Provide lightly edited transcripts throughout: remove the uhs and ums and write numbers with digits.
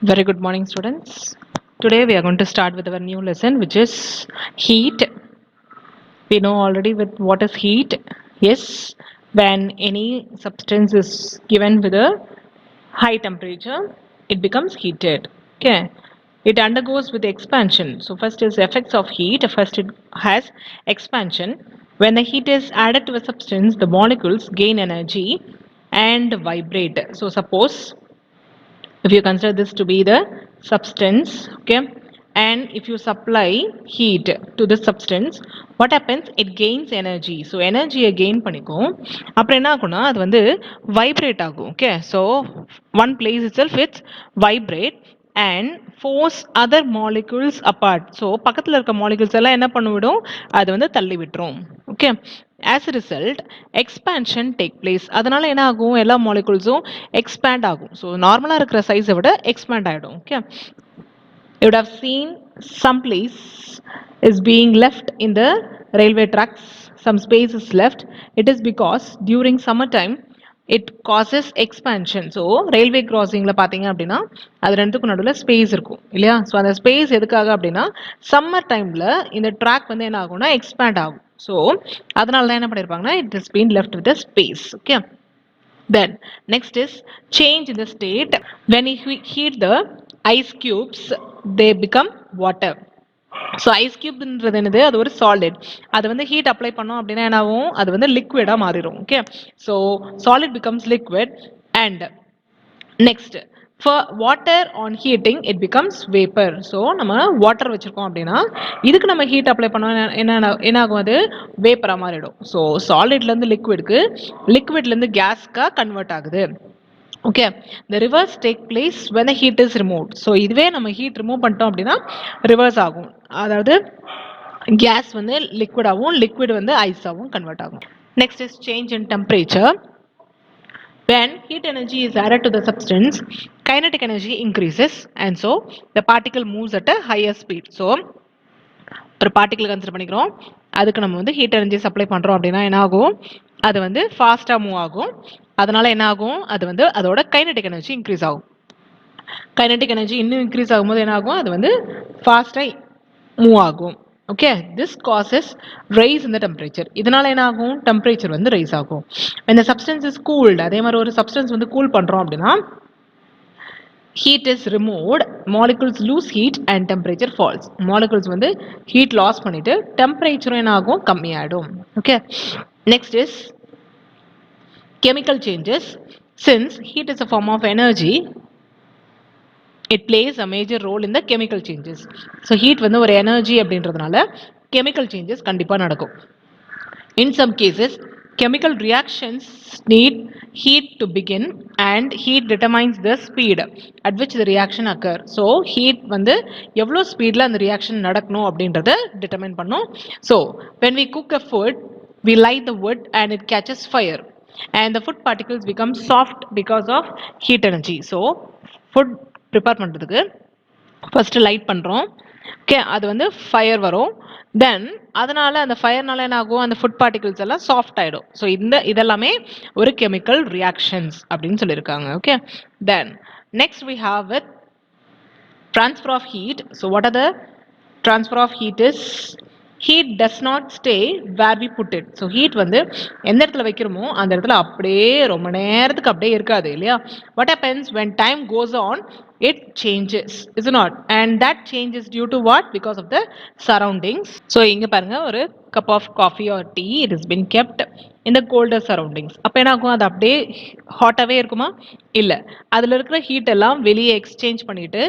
Very good morning, students. Today we are going to start with our new lesson, which is heat. We know already with what is heat. Yes, when any substance is given with a high temperature, it becomes heated. Okay, it undergoes with expansion. So first is effects of heat. First it has expansion. When the heat is added to a substance, the molecules gain energy and vibrate. So suppose if you consider this to be the substance, okay, and if you supply heat to this substance, what happens? It gains energy. So energy gain பண்ணிக்கும். அப்புறம் என்ன ஆகும்னா அது வந்து vibrate ஆகும். Okay, so one place itself it's vibrate and force other molecules apart. So பக்கத்துல இருக்க molecules எல்லாம் என்ன பண்ணிவிடும்? அது வந்து தள்ளி விட்டுரும். Okay, as a result expansion take place. அதனால என்ன ஆகும்? எல்லா molecules-உம் expand ஆகும். So நார்மலா இருக்கிற சைஸை விட expand ஆயிடும். Okay, you would have seen some place is being left in the railway tracks, some space is left. It is because during summertime it causes expansion. So railway crossingல பாத்தீங்க அப்படின்னா அது ரெண்டுக்கும் நடுவுல ஸ்பேஸ் இருக்கும் இல்லையா? ஸோ அந்த space எதுக்காக அப்படின்னா சம்மர் டைம்ல இந்த ட்ராக் வந்து என்ன ஆகும்னா எக்ஸ்பேண்ட் ஆகும். ஸோ அதனால தான் என்ன பண்ணியிருப்பாங்கன்னா it is been left with space. Okay, then next is change in the state. When you heat the ice cubes, they become water. So ice கியூப்ன்றது என்னது? அது ஒரு சாலிட். அது வந்து ஹீட் அப்ளை பண்ணோம் அப்படின்னா என்ன ஆகும்? அது வந்து லிக்விடாக மாறிடும். Okay, so solid becomes liquid and next for water on heating it becomes vapour. So நம்ம வாட்டர் வச்சுருக்கோம் அப்படின்னா இதுக்கு நம்ம ஹீட் அப்ளை பண்ணோம் என்ன ஆகும்? அது வேப்பராக மாறிடும். ஸோ சாலிட்லேருந்து லிக்விடுக்கு, லிக்விட்லேருந்து கேஸ்க்காக கன்வெர்ட் ஆகுது. Okay, the reverse take place when the heat is removed. So இதுவே நம்ம ஹீட் ரிமூவ் பண்ணிட்டோம் அப்படின்னா ரிவர்ஸ் ஆகும். அதாவது கேஸ் வந்து லிக்விடாகவும் லிக்விட் வந்து ஐஸாகவும் கன்வெர்ட் ஆகும். Next is change in temperature. When heat energy is added to the substance, kinetic energy increases and so the particle moves at a higher speed. So ஒரு particle consider பண்ணிக்கிறோம், அதுக்கு நம்ம வந்து heat energy supply பண்ணுறோம் அப்படின்னா என்ன ஆகும்? அது வந்து ஃபாஸ்ட்டாக மூவ் ஆகும். அதனால என்ன ஆகும்? அது வந்து அதோட கைனடிக் எனர்ஜி இன்க்ரீஸ் ஆகும். கைனடிக் எனர்ஜி இன்னும் இன்க்ரீஸ் ஆகும்போது என்ன ஆகும்? அது வந்து ஃபாஸ்ட்டாக மூவ் ஆகும். Okay, this causes rice in the temperature. இதனால என்ன ஆகும்? டெம்பரேச்சர் வந்து ரைஸ் ஆகும். இந்த சப்ஸ்டன்ஸ் இஸ் கூல்டு. அதே மாதிரி ஒரு சப்ஸ்டன்ஸ் வந்து கூல் பண்ணுறோம் அப்படின்னா heat is removed, molecules lose heat and temperature falls. Molecules வந்து heat loss பண்ணிட்டு temperature என்ன ஆகும்? கம்மியாயிடும். Okay, next is chemical changes. Since heat is a form of energy, it plays a major role in the chemical changes. So heat வந்து ஒரு energy அப்படின்றதுனால chemical changes கண்டிப்பா நடக்கும். In some cases chemical reactions need heat to begin and heat determines the speed at which the reaction occur. So heat வந்து எவ்வளோ ஸ்பீடில் அந்த reaction நடக்கணும் அப்படின்றத determine பண்ணும். So when we cook a food, we light the wood and it catches fire and the food particles become soft because of heat energy. So food prepare பண்ணுறதுக்கு first light பண்ணுறோம். Okay, அது வந்து fire வரும். தென் அதனால அந்த ஃபயர்னால என்ன ஆகும்? அந்த ஃபுட் பார்ட்டிகல்ஸ் எல்லாம் சாஃப்ட் ஆகிடும். ஸோ இதெல்லாமே ஒரு கெமிக்கல் ரியாக்ஷன்ஸ் அப்படின்னு சொல்லியிருக்காங்க. Okay, then next we have with transfer of heat. So what are the transfer of heat is? Heat does not stay where we put it. So heat வந்து எந்த இடத்துல வைக்கிறோமோ அந்த இடத்துல அப்படியே ரொம்ப நேரத்துக்கு அப்படியே இருக்காது இல்லையா? What happens when time goes on? It changes, is it not? And that change is due to what? Because of the surroundings. So இங்க பாருங்க, ஒரு cup of coffee or tea, it has been kept in the colder surroundings. அப்போ என்ன ஆகும்? அது அப்படியே ஹாட்டாகவே இருக்குமா? இல்லை, அதில் இருக்கிற ஹீட் எல்லாம் வெளியே எக்ஸ்சேஞ்ச் பண்ணிட்டு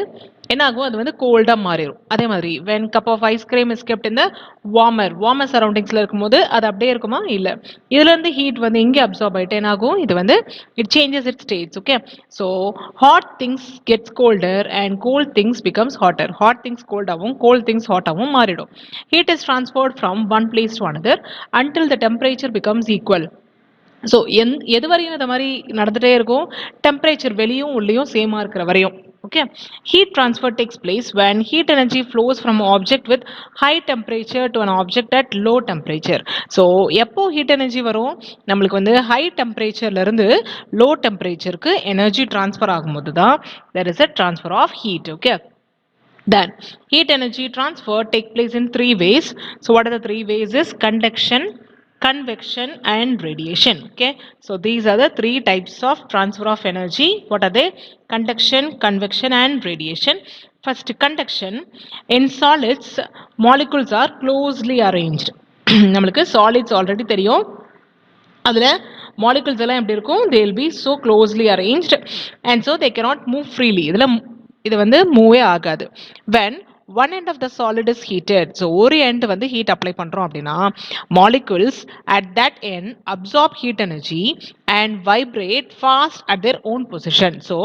என்ன ஆகும்? அது வந்து கோல்டாக மாறிடும். அதே மாதிரி when cup of ice cream is kept in the warmer சரௌண்டிங்ஸில் இருக்கும்போது அது அப்படியே இருக்குமா? இல்லை, இதுலேருந்து ஹீட் வந்து இங்கே அப்சார்ப் ஆகிட்டு என்ன ஆகும்? இது வந்து it changes its states. Okay, so hot things gets colder and cold things becomes hotter. Hot things கோல்டாகவும் கோல்ட் திங்ஸ் ஹாட்டாகவும் மாறிடும். Heat is transferred from one place to another until the temperature becomes equal. So எது வரையும் இந்த மாதிரி நடந்துகிட்டே இருக்கும்? Temperature வெளியும் உள்ளேயும் சேமாக இருக்கிற வரையும். Okay, heat transfer takes place when heat energy flows from an object with high temperature to an object at low temperature. So எப்போ heat energy வரும், நம்மளுக்கு வந்து high temperatureல இருந்து low temperatureக்கு energy transfer ஆகும்போது தான் there is a transfer of heat. Okay, then heat energy transfer take place in three ways. So what are the three ways is conduction, convection and radiation. Okay, so these are the three types of transfer of energy. What are they? Conduction, convection and radiation. First, conduction. In solids, molecules are closely arranged. நம்மளுக்கு solids already தெரியும், அதில் molecules எல்லாம் எப்படி இருக்கும், they will be so closely arranged and so they cannot move freely. இதில் இது வந்து மூவே ஆகாது. when one end of the solid is heated, so ஒரு end வந்து heat apply பண்றோம் அப்படின்னா molecules at that end absorb heat energy and vibrate fast at their own position. So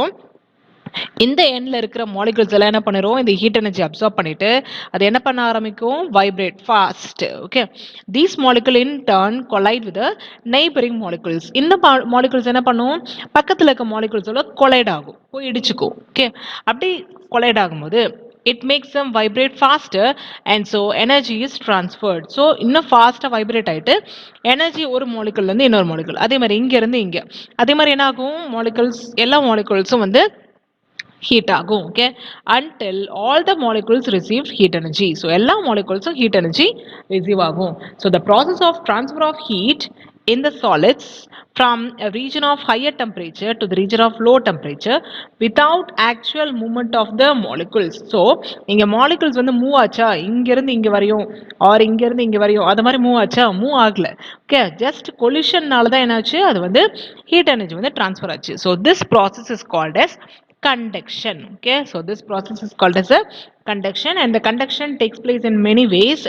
இந்த எண்ட்ல இருக்கிற மாலிகுல்ஸ் எல்லாம் என்ன பண்ணிரும், இந்த ஹீட் எனர்ஜி அப்சார்ப் பண்ணிட்டு அது என்ன பண்ண ஆரம்பிக்கும், vibrate fast. Okay, these molecule in turn collide with neighbouring molecules. இந்த மாலிகுல்ஸ் என்ன பண்ணும், பக்கத்தில் இருக்க மாலிகுல்ஸோட கொலைட் ஆகும், போய் இடிச்சுக்கும். ஓகே, அப்படி கொலைட் ஆகும்போது it makes them vibrate faster and so energy is transferred. So இன்னும் ஃபாஸ்ட்டாக வைப்ரேட் ஆகிட்டு எனர்ஜி ஒரு மாலிகுல்லேருந்து இன்னொரு மாலிகுல், அதே மாதிரி இங்கேருந்து இங்கே, அதே மாதிரி என்ன ஆகும், மாலிகுல்ஸ் எல்லா மாலிகுல்ஸும் வந்து heat ஆகும். Okay, until all the molecules received heat energy. So எல்லா molecules heat energy receive ஆகும். So the process of transfer of heat in the solids from a region of higher temperature to the region of low temperature without actual movement of the molecules. So இங்க molecules வந்து move ஆச்சா, இங்கிருந்து இங்க வரையும் R இங்கிருந்து இங்க வரையும் அது மாதிரி மூவ் ஆச்சா, மூவ் ஆகல. ஓகே, ஜஸ்ட் கொலிஷன்னால தான் என்னாச்சு, அது வந்து ஹீட் எனர்ஜி வந்து ட்ரான்ஸ்ஃபர் ஆச்சு. So this process is called as conduction. Okay, so this process is called as a conduction and the conduction takes place in many ways.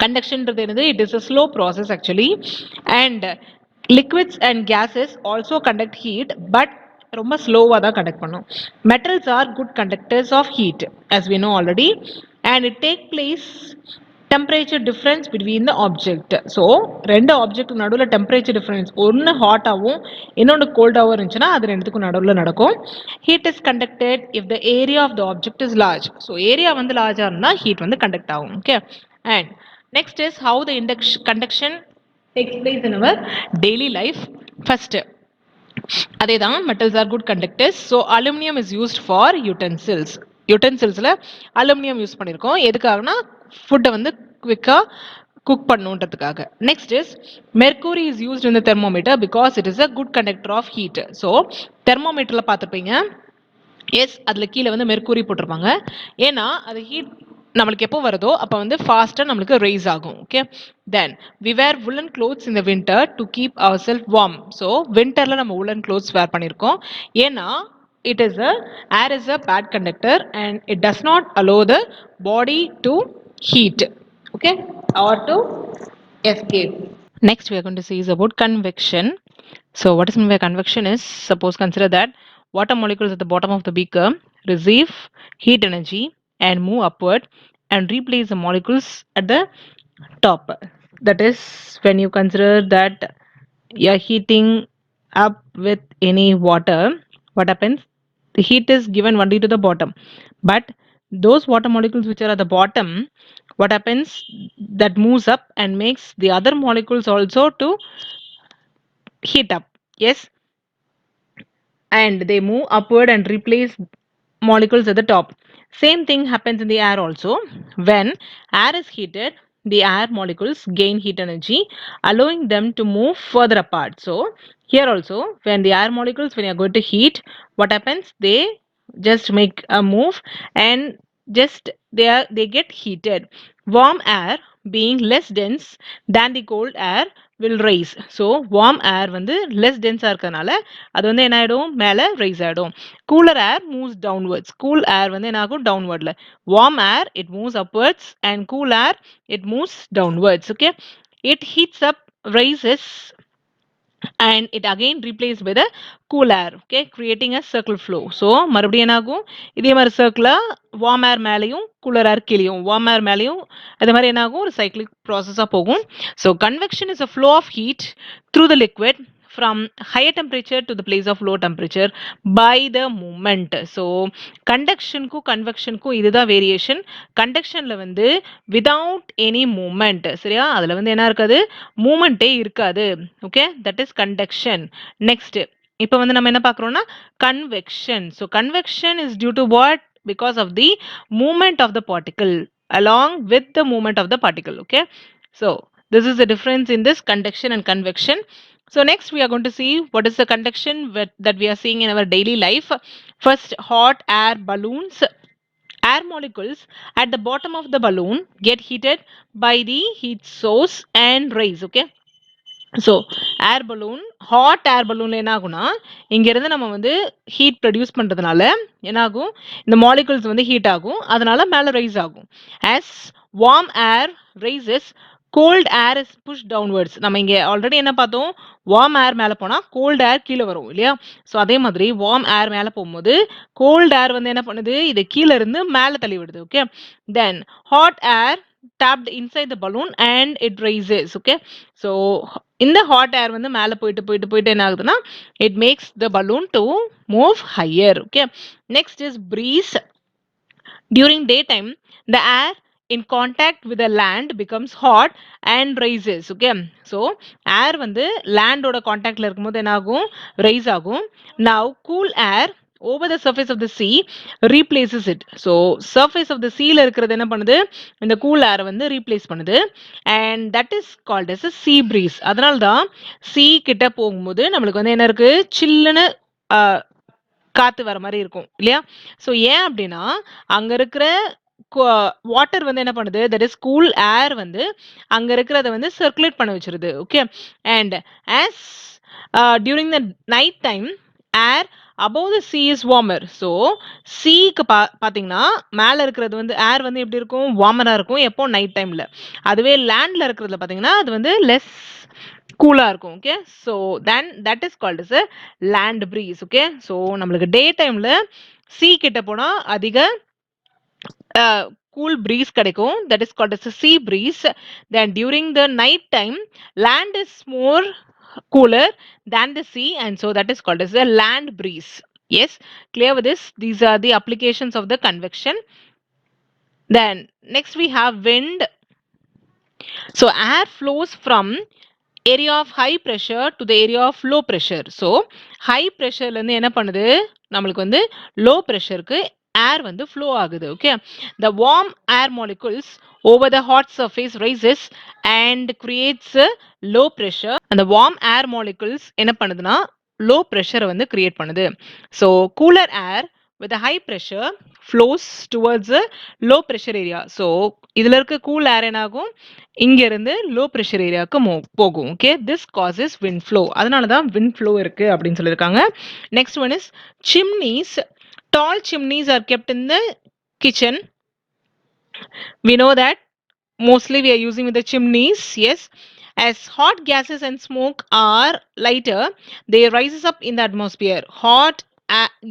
Conduction it is a slow process actually, and liquids and gases also conduct heat but ரொம்ப ஸ்லோவாக தான் conduct பண்ணும். Metals are good conductors of heat as we know already and it take place temperature difference between the object. So ரெண்டு object நடுவில் temperature difference, ஒன்று ஹாட்டாகவும் இன்னொன்று கோல்டாகவும் இருந்துச்சுன்னா அது ரெண்டுத்துக்கும் நடுவில் நடக்கும். Heat is conducted if the area of the object is large. So area வந்து லார்ஜாக இருந்தால் ஹீட் வந்து கண்டக்ட் ஆகும். Okay, and next is how the conduction takes place in our daily life. First அதே தான், metals are good conductors. So aluminium is used for utensils. யூட்டென்சில்ஸில் aluminium use பண்ணியிருக்கோம், எதுக்காகனா ஃபுட்டை வந்து குவிக்காக குக் பண்ணுன்றதுக்காக. Next is mercury is used in the thermometer because it is a good conductor of heat. So தெர்மோமீட்டரில் பார்த்துருப்பீங்க, எஸ் அதில் கீழே வந்து மெர்க்குரி போட்டிருப்பாங்க, ஏன்னா அது ஹீட் நம்மளுக்கு எப்போ வருதோ அப்போ வந்து ஃபாஸ்ட்டாக நம்மளுக்கு ரைஸ் ஆகும். Okay, then we wear woollen clothes in the winter to keep our self warm. So வின்டரில் நம்ம வுலன் க்ளோத்ஸ் வேர் பண்ணியிருக்கோம், ஏன்னா it is a air is a bad conductor and it does not allow the body to heat, okay, or to escape. Next we are going to see is about convection. So what is meant by convection is, suppose consider that water molecules at the bottom of the beaker receive heat energy and move upward and replace the molecules at the top. That is, when you consider that you are heating up with any water, what happens, the heat is given only to the bottom, but those water molecules which are at the bottom, what happens, that moves up and makes the other molecules also to heat up. Yes, and they move upward and replace molecules at the top. Same thing happens in the air also. When air is heated, the air molecules gain heat energy, allowing them to move further apart. So here also, when the air molecules, when you are going to heat, what happens, they just make a move and just they get heated. Warm air being less dense than the cold air will rise. So warm air வந்து less dense இருக்கறனால அது வந்து என்ன ஆயிடும், மேலே rice ஆயிடும். cooler air moves downwards. cool air வந்து என்ன ஆகும், downwardல. warm air it moves upwards and cool air it moves downwards. Okay, it heats up, rises and it again replaced by the cool air. Okay, creating a circle flow. So மறுபடியும் என்ன ஆகும், இதே மாதிரி சர்க்கிளா warm air மேலேயும் cooler air கீழேயும், warm air மேலேயும் அதே மாதிரி என்ன ஆகும், ஒரு cyclic process போகும். So convection is a flow of heat through the liquid from higher temperature to the place of low temperature by the movement. So conduction க்கும் convection க்கும் இதுதான் வேரியேஷன். கண்டக்ஷன்ல வந்து without any movement, சரியா? அதுல வந்து என்ன இருக்காது, மூமெண்டே இருக்காது. Okay, that is conduction. Next இப்போ வந்து நம்ம என்ன பார்க்குறோம்னா convection. So convection is due to what? Because of the movement of the particle along with the movement of the particle. Okay, so this is the difference in this conduction and convection. So next we are going to see what is the conduction that we are seeing in our daily life. First, hot air balloons. Air molecules at the bottom of the balloon get heated by the heat source and rise. Okay, so air balloon, hot air பலூனில் என்ன ஆகும்னா இங்கேருந்து நம்ம வந்து heat produce பண்ணுறதுனால என்ன ஆகும், இந்த மாலிகுல்ஸ் வந்து ஹீட் ஆகும், அதனால மேலே ரைஸ் ஆகும். As warm air rises, cold air is push downwards. நம்ம இங்கே ஆல்ரெடி என்ன பார்த்தோம், வார்ம் ஏர் மேலே போனால் கோல்ட் ஏர் கீழே வரும் இல்லையா? ஸோ அதே மாதிரி வார்ம் ஏர் மேலே போகும்போது கோல்ட் ஏர் வந்து என்ன பண்ணுது, இதை கீழே இருந்து மேலே தள்ளி விடுது. Okay, then hot air tapped inside the balloon and it rises. Okay, so in the hot air வந்து மேலே போயிட்டு என்ன ஆகுதுன்னா it makes the balloon to move higher. Okay, next is breeze. During daytime the air in contact with the land becomes hot and rises. Okay, so air வந்து land ஓட contactல இருக்கும்போது என்ன ஆகும், rise ஆகும். Now cool air over the surface of the sea replaces it. So surface of the sea ல இருக்கிறது என்ன பண்ணுது, இந்த cool air வந்து replace பண்ணுது, and that is called as a sea breeze. அதனால தான் sea கிட்ட போகும்போது நம்மளுக்கு வந்து என்ன இருக்கு, சில்லுன்னு காத்து வர மாதிரி இருக்கும் இல்லையா? ஸோ ஏன் அப்படின்னா அங்க இருக்கிற வாட்டர் வந்து என்ன பண்ணுது, தட் இஸ் கூல் ஏர் வந்து அங்க இருக்கிறத வந்து சர்க்குலேட் பண்ண வச்சிருது. Okay, and as during the night time air above the sea is warmer. So சீக்கு பார்த்தீங்கன்னா மேலே இருக்கிறது வந்து ஏர் வந்து எப்படி இருக்கும், வார்மராக இருக்கும் எப்போ, நைட் டைமில். அதுவே லேண்டில் இருக்கிறதுல பார்த்தீங்கன்னா அது வந்து லெஸ் கூலாக இருக்கும். Okay, so then that is called is a land breeze. Okay, so நம்மளுக்கு டே டைமில் சீ கிட்ட போனால் அதிக cool breeze கிடைக்கும், that is called as a sea breeze. Then during the night time land is more cooler than the sea, and so that is called as a land breeze. Yes, clear with this? These are the applications of the convection. Then next we have wind. So air flows from area of high pressure to the area of low pressure. So high pressure ல இருந்து என்ன பண்ணுது, நம்மளுக்கு வந்து low pressureக்கு air வந்து flow ஆகுது. Okay, the warm air molecules over the hot surface rises and creates a low pressure. அந்த warm air molecules என்ன பண்ணுதுன்னா low pressure வந்து create பண்ணுது. So cooler air with a high pressure flows towards a low pressure area. So இதுல இருக்க cool air என்ன ஆகும், இங்க இருந்து low pressure ஏரியாவுக்கு போகும். Okay, this causes wind flow. அதனால தான் wind flow இருக்கு அப்படின்னு சொல்லியிருக்காங்க. Next one is chimneys. Tall chimneys are kept in the kitchen. We know that mostly we are using with the chimneys. Yes, as hot gases and smoke are lighter, they rises up in the atmosphere. Hot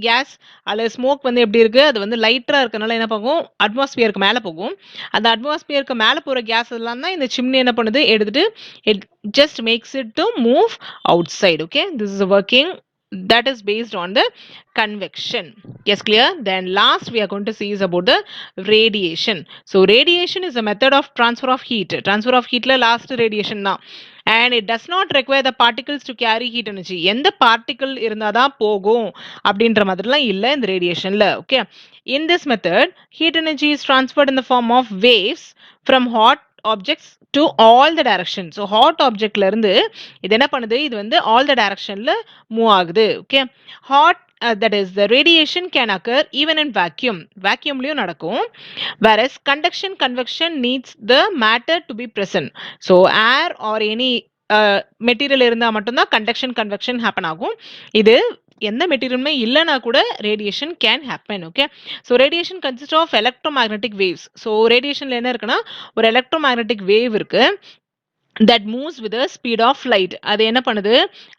gas அதில் smoke வந்து எப்படி இருக்குது, அது வந்து லைட்டராக இருக்கனால என்ன போகும், அட்மாஸ்பியருக்கு மேலே போகும். அந்த அட்மாஸ்பியருக்கு மேலே போகிற கேஸ் எல்லாம் தான் இந்த சிம்னி என்ன பண்ணுது, எடுத்துகிட்டு it just makes it to move out side. Okay, this is working that is based on the convection. Yes, clear? Then last we are going to see is about the radiation. So radiation is a method of transfer of heat. Transfer of heat la last radiation na, and it does not require the particles to carry heat energy. எந்த particle இருந்தா தான் போகும் அப்படின்ற மாதிரிலாம் இல்லை இந்த ரேடியேஷன்ல. Okay, in this method heat energy is transferred in the form of waves from hot objects to all the directions. So hot objectல இருந்து இது என்ன பண்ணுது, இது வந்து all the directionல மூவ் ஆகுது. Okay, hot that is the radiation can occur even in vacuum. vacuumலயும் நடக்கும். Whereas conduction convection needs the matter to be present. So air or any material இருந்தால் மட்டும்தான் கண்டக்ஷன் கன்வெக்ஷன் ஹேப்பன் ஆகும். இது எந்த மெட்டீரியலுமே இல்லைனா கூட radiation can happen. Okay, so radiation consist of electromagnetic waves. So ரேடியேஷனில் என்ன இருக்குன்னா ஒரு எலக்ட்ரோமேக்னெட்டிக் வேவ் இருக்கு. that moves with the speed of light. அது என்ன பண்ணுது,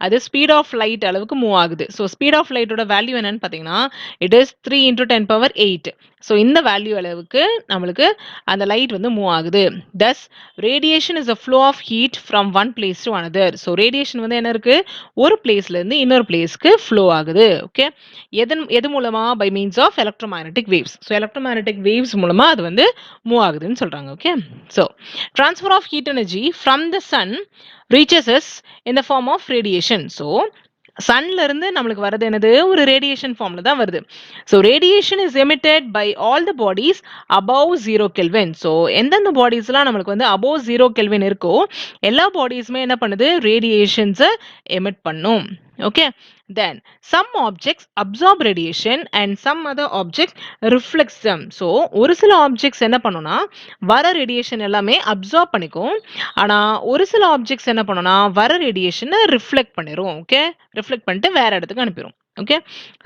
அது speed of light அளவுக்கு மூவ் ஆகுது. ஸோ speed of light ஓட வேல்யூ என்னன்னு பார்த்தீங்கன்னா it is 3 into 10 power 8. So இந்த வேல்யூ அளவுக்கு நம்மளுக்கு அந்த லைட் வந்து மூவ் ஆகுது. thus radiation is a flow of heat from one place to another. So radiation வந்து என்ன இருக்கு, ஒரு பிளேஸ்ல இருந்து இன்னொரு பிளேஸ்க்கு ஃப்ளோ ஆகுது. ஓகே, எது மூலமா, by means of electromagnetic waves. So electromagnetic waves மூலமா அது வந்து மூவ் ஆகுதுன்னு சொல்றாங்க. Okay, so transfer of heat energy from the sun reaches us in the form of radiation. So sunல இருந்து நம்மளுக்கு வரது என்னது, ஒரு ரேடியேஷன் ஃபார்ம்ல தான் வருது. So radiation is emitted by all the bodies above 0 Kelvin. So எந்தெந்த பாடிஸ்லாம் நம்மளுக்கு வந்து அபவ் 0 கெல்வின் இருக்கோ எல்லா பாடிஸுமே என்ன பண்ணுது, ரேடியேஷன்ஸை எமிட் பண்ணும். Okay, then some objects absorb radiation and some other objects reflects them. So ஒரு சில ஆப்ஜெக்ட்ஸ் என்ன பண்ணும்னா வர ரேடியேஷன் எல்லாமே அப்சார்ப் பண்ணிக்கும். ஆனால் ஒரு சில ஆப்ஜெக்ட்ஸ் என்ன பண்ணும்னா வர ரேடியேஷனை ரிஃப்ளெக்ட் பண்ணிடும். ஓகே, ரிஃப்ளெக்ட் பண்ணிட்டு வேற இடத்துக்கு அனுப்பிடும். Okay,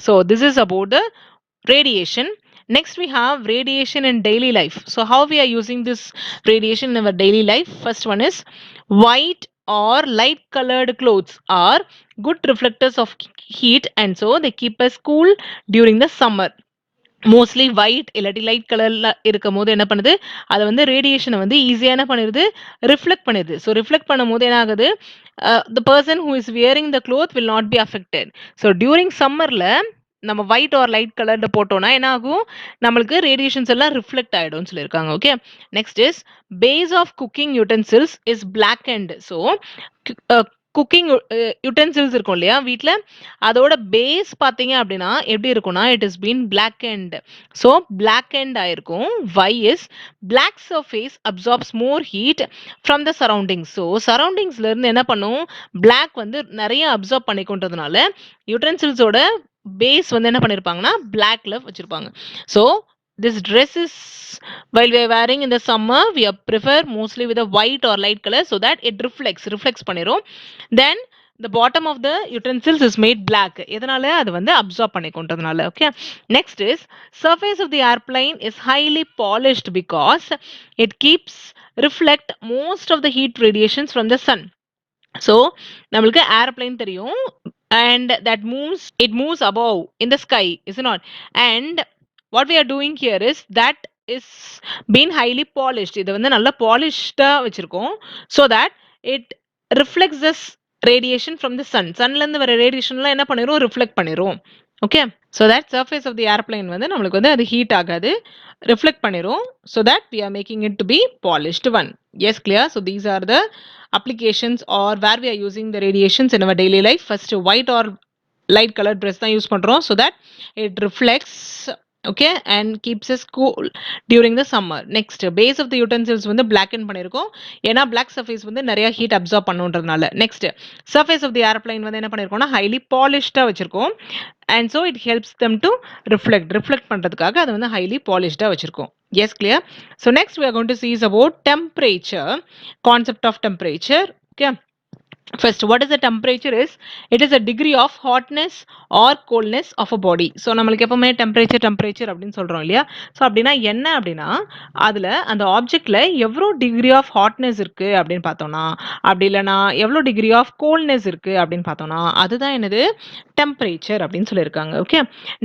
so this is about the radiation. Next we have radiation in daily life. So how we are using this radiation in our daily life? First one is white or light colored clothes are good reflectors of heat and so they keep us cool during the summer. Mostly white இல்லாட்டி light கலரில் இருக்கும் போது என்ன பண்ணுது, அதை வந்து ரேடியேஷனை வந்து ஈஸியாக என்ன பண்ணிடுது, ரிஃப்ளெக்ட் பண்ணிடுது. ஸோ ரிஃப்ளெக்ட் பண்ணும் போது என்ன ஆகுது, the person who is wearing the cloth will not be affected. So during சம்மரில் நம்ம ஒயிட் ஆர் லைட் கலரில் போட்டோம்னா என்ன ஆகும், நம்மளுக்கு ரேடியேஷன்ஸ் எல்லாம் ரிஃப்ளெக்ட் ஆகிடும்னு சொல்லியிருக்காங்க. Okay, next is base of cooking utensils is blackened. So cooking utensils இருக்கும் இல்லையா வீட்டில், அதோட பேஸ் பார்த்தீங்க அப்படின்னா எப்படி இருக்கும்னா it is been blackened. So blackened ஆயிருக்கும். Why is black surface absorbs more heat from the surroundings. So சரௌண்டிங்ஸ்ல இருந்து என்ன பண்ணும், பிளாக் வந்து நிறைய அப்சார்ப் பண்ணிக்கொண்டதுனால யுட்டென்சில்ஸோட பேஸ் வந்து என்ன பண்ணியிருப்பாங்கன்னா பிளாக்ல வச்சிருப்பாங்க. So this dress is, while we are wearing in the summer, we are prefer mostly with a white or light color so that it reflects பண்ணிரும். Then the bottom of the utensils is made black. எதனால, அது வந்து absorb பண்ணிக்கொண்டதுனால. Okay, next is surface of the airplane is highly polished because it keeps reflect most of the heat radiations from the sun. So நம்மளுக்கு airplane தெரியும், and that it moves above in the sky, is it not? And what we are doing here is that is been highly polished. இதை வந்து நல்லா பாலிஷ்டா வச்சிருக்கோம். so that it reflects this radiation from the sun. sunல இருந்து வர ரேடியேஷன்லாம் என்ன பண்ணிரும், reflect பண்ணிரும். Okay, so that surface of the airplane வந்து நம்மளுக்கு வந்து அது ஹீட் ஆகாது, reflect பண்ணிரும். so that we are making it to be polished one. Yes, clear? So these are the applications or where we are using the radiations in our daily life. First white or light colored dress தான் use பண்றோம் so that it reflects, okay, and keeps us cool during the summer. Next, base of the utensils வந்து blacken பண்ணிருக்கோம், ஏன்னா black surface வந்து நிறைய heat absorb பண்ணுன்றதுனால. Next, surface of the airplane வந்து என்ன பண்ணிருக்கோம்னா highly polished வச்சிருக்கோம், and so it helps them to reflect பண்றதுக்காக அது வந்து highly polished வச்சிருக்கோம். Yes, clear? So next we are going to see is about temperature, concept of temperature. Okay, first, what is the temperature is, it is a degree of hotness or coldness of a body. so நம்மளுக்கு எப்பவுமே temperature அப்படின்னு சொல்றோம் இல்லையா. So அப்படின்னா என்ன அப்படின்னா அதுல அந்த ஆப்ஜெக்ட்ல எவ்வளோ டிகிரி ஆஃப் ஹாட்னஸ் இருக்கு அப்படின்னு பார்த்தோம்னா, அப்படி இல்லைன்னா எவ்வளோ டிகிரி ஆஃப் கோல்ட்னஸ் இருக்கு அப்படின்னு பார்த்தோம்னா அதுதான் என்னது, டெம்பரேச்சர் அப்படின்னு சொல்லியிருக்காங்க. Okay,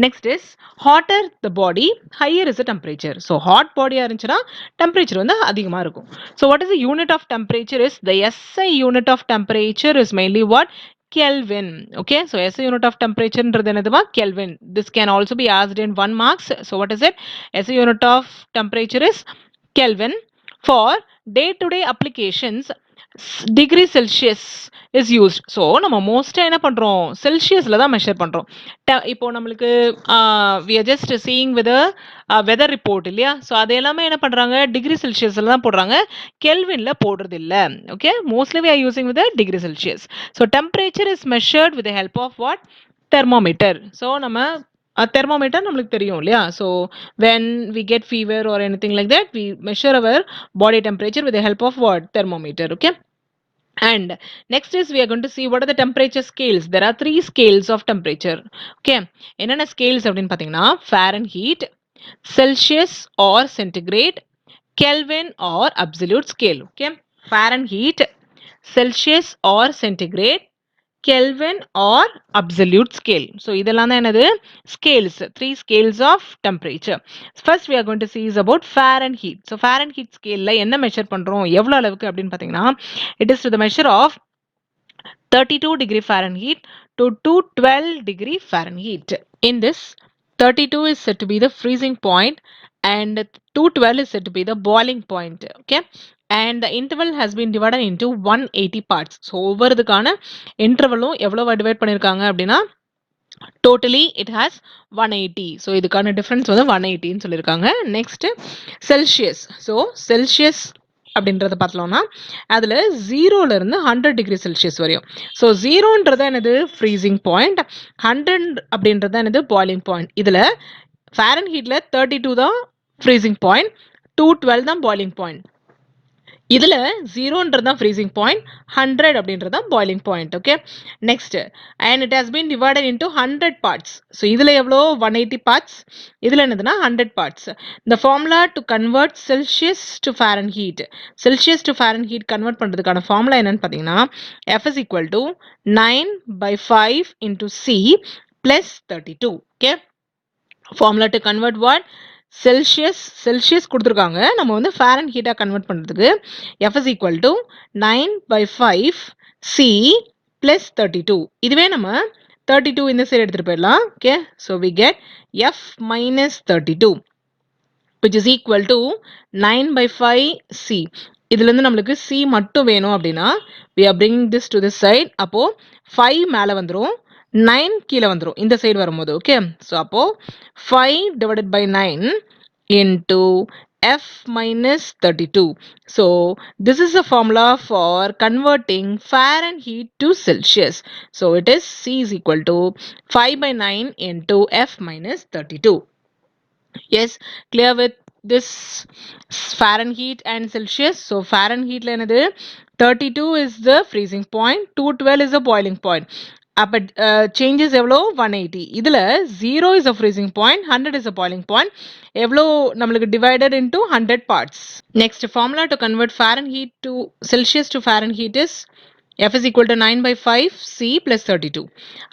next is hotter the body higher is the temperature. So hot பாடியா இருந்துச்சுன்னா டெம்பரேச்சர் வந்து அதிகமாக இருக்கும். So what is the unit of temperature is, the SI unit of temperature is mainly what, Kelvin. Okay, so SI unit of temperature ன்றது என்னதுமா, Kelvin. This can also be asked in 1 marks. So what is it? SI unit of temperature is Kelvin. For day to day applications, degree Celsius is used. so நம்ம மோஸ்டா என்ன பண்றோம், செல்சியஸ்ல தான் measure பண்றோம். இப்போ நம்மளுக்கு we are just seeing with a weather report இல்லையா. So அது எல்லாமே என்ன பண்றாங்க, டிகிரி செல்சியஸ்ல தான் போடுறாங்க, கெல்வின்ல போடுறது இல்ல. Okay, mostly we are using with a degree Celsius. so temperature is measured with the help of what, thermometer. so நம்ம thermometer நம்மளுக்கு தெரியும் இல்லையா. so when we get fever or anything like that, we measure our body temperature with the help of what, thermometer. Okay, and next is we are going to see what are the temperature scales. There are 3 scales of temperature. Okay, என்னென்ன scales அப்படின்னு பார்த்தீங்கன்னா Fahrenheit, Celsius or centigrade, Kelvin or absolute scale. Okay, Fahrenheit, Celsius or centigrade, Kelvin or absolute scale. So இதெல்லாம் தான் என்னது scales, 3 scales of temperature. First we are going to see is about Fahrenheit. So Fahrenheit scale என்ன measure பண்றோம் எவ்வளவு அளவுக்கு அப்படின்னு பாத்தீங்கன்னா it is to the measure of 32 degree Fahrenheit to 212 degree Fahrenheit. In this, 32 is said to be the freezing point and 212 is said to be the boiling point. Okay. And the interval has been divided into 180 parts. So, over the interval எவ்வளவு divide பண்ணிருக்காங்க அப்படின்னா totally it has 180. So, இதுக்கான difference வந்து 180 ன்னு சொல்லிருக்காங்க. Next, Celsius. So, Celsius அப்படின்றத பார்த்தோம்னா அதுல 0ல இருந்து 100 டிகிரி செல்சியஸ் வரையும். ஸோ 0ன்றது என்னது ஃப்ரீசிங் பாயிண்ட், 100 அப்படின்றது என்னது பாய்லிங் பாயிண்ட். இதுல ஃபாரன்ஹீட்ல 32 தான் ஃப்ரீசிங் பாயிண்ட், 212 தான் பாய்லிங் பாயிண்ட். இதுல 0ன்றது தான் freezing point, 100 அப்படின்றது தான் boiling point. Okay. Next, and it has been divided into 100 parts. So இதுல எவ்வளோ 180 parts, இதுல என்னதுன்னா 100 parts. The formula to convert Celsius to Fahrenheit, Celsius to Fahrenheit convert பண்றதுக்கான formula என்னன்னு பார்த்தீங்கன்னா F is equal to 9/5 into C plus 32. Okay. Formula to convert what? Celsius கொடுத்துருக்காங்க, நம்ம வந்து ஃபாரன்ஹீட்டா கன்வெர்ட் பண்றதுக்கு F is equal to 9/5 C plus 32. இதுவே நம்ம 32 இந்த சைடு எடுத்துட்டு போயிடலாம். Okay, so we get F minus 32 which is equal to 9/5 C. இதுல இருந்து நம்மளுக்கு C மட்டும் வேணும் அப்படின்னா we are bringing this to this side. அப்போ 5 மேல வந்துரும், 9 கீழே வந்துரும் இந்த சைடு வரும்போது. ஓகே, ஸோ அப்போ 5 divided by 9 into F minus 32. So this is the formula for converting Fahrenheit to Celsius. So it is C is equal to 5/9 into F minus 32. Yes, clear with this Fahrenheit and Celsius? So Fahrenheit la enadhu 32 is the freezing point, 212 is the boiling point. அப்ப changes எவ்வளோ 180. இதுல 0 is a freezing point, 100 is a boiling point. எவ்வளோ நம்மளுக்கு divided into 100 parts. Next formula to convert Fahrenheit to Celsius to Fahrenheit is F is equal to 9/5 C plus 32.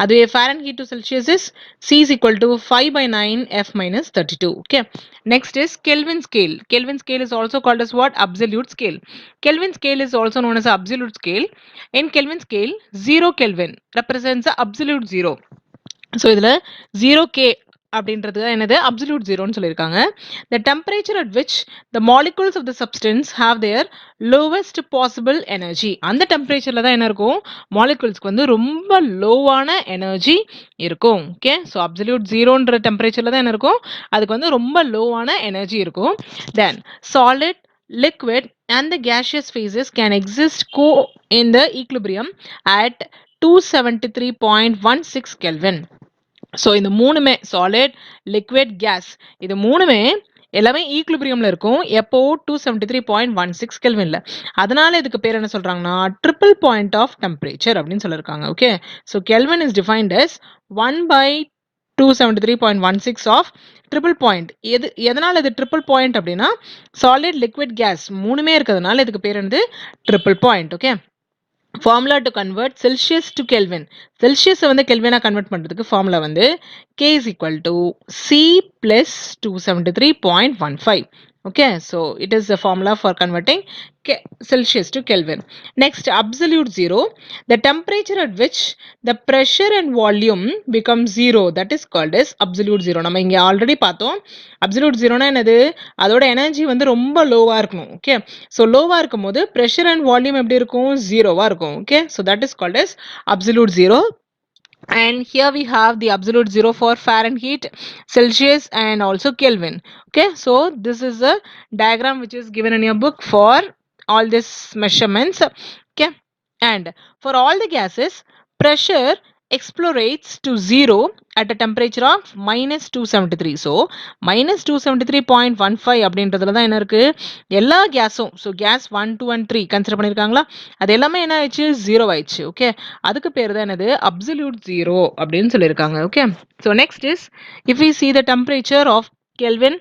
அதுவே Fahrenheit to Celsius is C is equal to 5/9 F minus 32. Okay. Next is Kelvin scale. Kelvin scale is also called as what? Absolute scale. Kelvin scale is also known as absolute scale. In Kelvin scale, 0 Kelvin represents the absolute zero. So இதுல 0K அப்படின்றது என்னது absolute zeroன்னு சொல்லியிருக்காங்க. The temperature at which the molecules of the substance have their lowest possible energy. அந்த டெம்பரேச்சர்ல தான் என்ன இருக்கும், மாலிகுல்ஸ்க்கு வந்து ரொம்ப லோவான எனர்ஜி இருக்கும். ஓகே, ஸோ absolute zeroன்ற டெம்பரேச்சர்ல தான் என்ன இருக்கும், அதுக்கு வந்து ரொம்ப லோவான எனர்ஜி இருக்கும். Then solid, liquid and the gaseous phases can exist in the equilibrium at 273.16 Kelvin. So இந்த மூணுமே சாலிட், லிக்விட், கேஸ், இது மூணுமே எல்லாமே ஈக்லிபிரியம்ல இருக்கும். எப்போ 273.16 கெல்வின்ல. அதனால இதுக்கு பேர் என்ன சொல்றாங்கன்னா ட்ரிபிள் பாயிண்ட் ஆஃப் டெம்பரேச்சர் அப்படின்னு சொல்லியிருக்காங்க. Okay, so Kelvin is defined as 1/273.16 of triple point. எதனால இது ட்ரிபிள் பாயிண்ட் அப்படின்னா சாலிட், லிக்விட், கேஸ் மூணுமே இருக்கிறதுனால இதுக்கு பேர் வந்து triple point. Okay, formula to convert Celsius to Kelvin. Celsius வந்து கெல்வினா கன்வெர்ட் பண்றதுக்கு ஃபார்முலா வந்து K is equal to C plus 273.15. Okay, so it is the formula for converting Celsius to Kelvin. Next, absolute zero, the temperature at which the pressure and volume become zero, that is called as absolute zero. நம்ம இங்க already பார்த்தோம். absolute zeroனா என்னது, அதோட energy வந்து ரொம்ப லோவா இருக்கணும். Okay, so லோவா இருக்கும் போது pressure and volume எப்படி இருக்கும், ஜீரோவா இருக்கும். Okay, so that is called as absolute zero. And here we have the absolute zero for Fahrenheit, Celsius and also Kelvin. Okay, so this is a diagram which is given in your book for all these measurements. Okay, and for all the gases, pressure explorates to zero at a temperature of -273. So -273.15 அப்படின்றதுல தான் என்ன இருக்கு, எல்லா கேஸும். So case 1, 2 and 3 consider பண்ணியிருக்காங்களா, அது எல்லாமே என்ன ஆயிடுச்சு, ஜீரோ ஆயிடுச்சு. ஓகே, அதுக்கு பேர் தான் என்னது அப்சல்யூட் ஜீரோ அப்படின்னு சொல்லியிருக்காங்க. Okay, so next is if we see the temperature of Kelvin,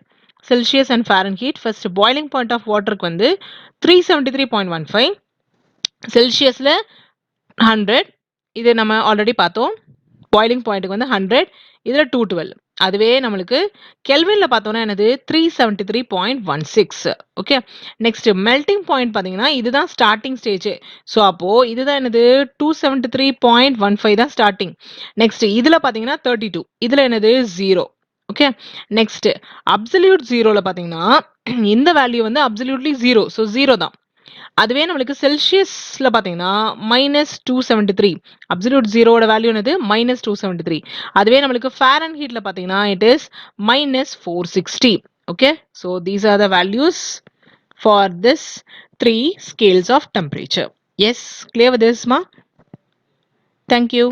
Celsius and Fahrenheit. First boiling point of வாட்டருக்கு வந்து 373.15. செல்சியஸில் 100, இது நம்ம ஆல்ரெடி பார்த்தோம். பாய்லிங் பாயிண்ட்டுக்கு வந்து 100, இதில் 212. அதுவே நம்மளுக்கு கெல்வினில் பார்த்தோன்னா என்னது 373.16. ஓகே, நெக்ஸ்ட் மெல்டிங் பாயிண்ட் பார்த்தீங்கன்னா இதுதான் ஸ்டார்டிங் ஸ்டேஜ். ஸோ அப்போது இதுதான் என்னது 273.15 தான் ஸ்டார்டிங். நெக்ஸ்ட் இதில் பார்த்தீங்கன்னா 32, இதில் என்னது 0. ஓகே, நெக்ஸ்ட் அப்சல்யூட் ஜீரோவில் பார்த்தீங்கன்னா இந்த வேல்யூ வந்து அப்சல்யூட்லி 0, ஸோ 0 தான். அதுவே நம்மளுக்கு செல்சியஸில் பார்த்தீங்கன்னா -273, அப்சல்யூட் ஜீரோட வேல்யூ என்னது -273. அதுவே நம்மளுக்கு ஃபாரன் ஹீட்டில் பார்த்தீங்கன்னா it is -460. Okay, so these are the values for this 3 scales of temperature. Yes, clear with this, ma? Thank you.